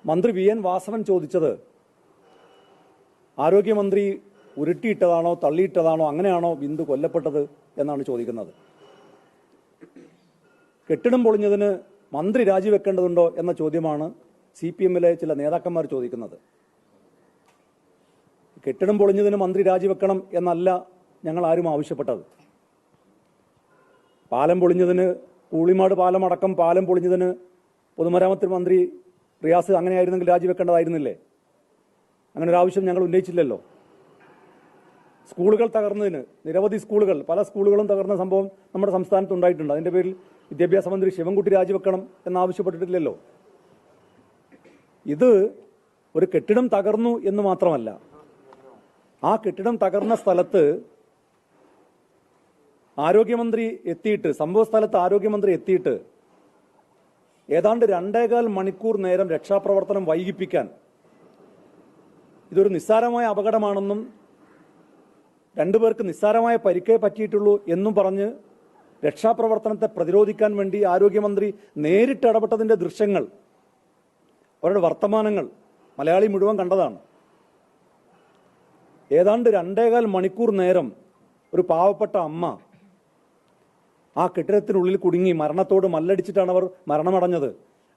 മന്ത്രി V N Vasavan ചോദിച്ചത് ആരോഗ്യമന്ത്രി ഉരുട്ടിയിട്ടതാണോ തള്ളിയിട്ടതാണോ അങ്ങനെയാണോ ബിന്ദു കൊല്ലപ്പെട്ടത് എന്നാണ് ചോദിക്കുന്നത്. കെട്ടിടം പൊളിഞ്ഞതിന് മന്ത്രി രാജിവെക്കേണ്ടതുണ്ടോ എന്ന ചോദ്യമാണ് CPM-ലെ ചില നേതാക്കന്മാർ ചോദിക്കുന്നത്. കെട്ടിടം പൊളിഞ്ഞതിന് മന്ത്രി രാജിവെക്കണം എന്നല്ല ഞങ്ങൾ ആരും ആവശ്യപ്പെട്ടത്. പാലം പൊളിഞ്ഞതിന്, കൂളിമാട് പാലം അടക്കം പാലം പൊളിഞ്ഞതിന് പൊതുമരാമത്ത് മന്ത്രി റിയാസ് അങ്ങനെയായിരുന്നെങ്കിൽ രാജിവെക്കേണ്ടതായിരുന്നില്ലേ? അങ്ങനെ ഒരു ആവശ്യം ഞങ്ങൾ ഉന്നയിച്ചില്ലല്ലോ. സ്കൂളുകൾ തകർന്നതിന്, നിരവധി സ്കൂളുകൾ, പല സ്കൂളുകളും തകർന്ന സംഭവം നമ്മുടെ സംസ്ഥാനത്ത് ഉണ്ടായിട്ടുണ്ട്. അതിന്റെ പേരിൽ വിദ്യാഭ്യാസ മന്ത്രി ശിവൻകുട്ടി രാജിവെക്കണം എന്നാവശ്യപ്പെട്ടിട്ടില്ലല്ലോ. ഇത് ഒരു കെട്ടിടം തകർന്നു എന്ന് മാത്രമല്ല, ആ കെട്ടിടം തകർന്ന സ്ഥലത്ത് ആരോഗ്യമന്ത്രി എത്തിയിട്ട്, സംഭവ സ്ഥലത്ത് ആരോഗ്യമന്ത്രി എത്തിയിട്ട് ഏതാണ്ട് 2.25 മണിക്കൂർ നേരം രക്ഷാപ്രവർത്തനം വൈകിപ്പിക്കാൻ, ഇതൊരു നിസ്സാരമായ അപകടമാണെന്നും 2 പേർക്ക് നിസ്സാരമായ പരിക്കേ പറ്റിയിട്ടുള്ളൂ എന്നും പറഞ്ഞ് രക്ഷാപ്രവർത്തനത്തെ പ്രതിരോധിക്കാൻ വേണ്ടി ആരോഗ്യമന്ത്രി നേരിട്ട് ഇടപെട്ടതിന്റെ ദൃശ്യങ്ങൾ, അവരുടെ വർത്തമാനങ്ങൾ മലയാളി മുഴുവൻ കണ്ടതാണ്. ഏതാണ്ട് 2.25 മണിക്കൂർ നേരം ഒരു പാവപ്പെട്ട അമ്മ ആ കെട്ടിടത്തിനുള്ളിൽ കുടുങ്ങി മരണത്തോട് മല്ലടിച്ചിട്ടാണ് അവർ മരണമടഞ്ഞത്.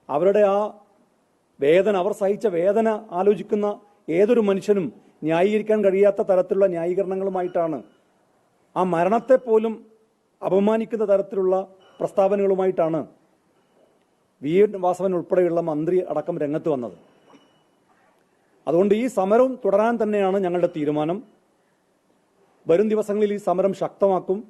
അവരുടെ ആ വേദന, അവർ സഹിച്ച വേദന ആലോചിക്കുന്ന ഏതൊരു മനുഷ്യനും ന്യായീകരിക്കാൻ കഴിയാത്ത തരത്തിലുള്ള ന്യായീകരണങ്ങളുമായിട്ടാണ്, ആ മരണത്തെ പോലും അപമാനിക്കുന്ന തരത്തിലുള്ള പ്രസ്താവനകളുമായിട്ടാണ് വി എൻ വാസവൻ ഉൾപ്പെടെയുള്ള മന്ത്രി അടക്കം രംഗത്ത് വന്നത്. അതുകൊണ്ട് ഈ സമരം തുടരാൻ തന്നെയാണ് ഞങ്ങളുടെ തീരുമാനം. വരും ദിവസങ്ങളിൽ ഈ സമരം ശക്തമാക്കും.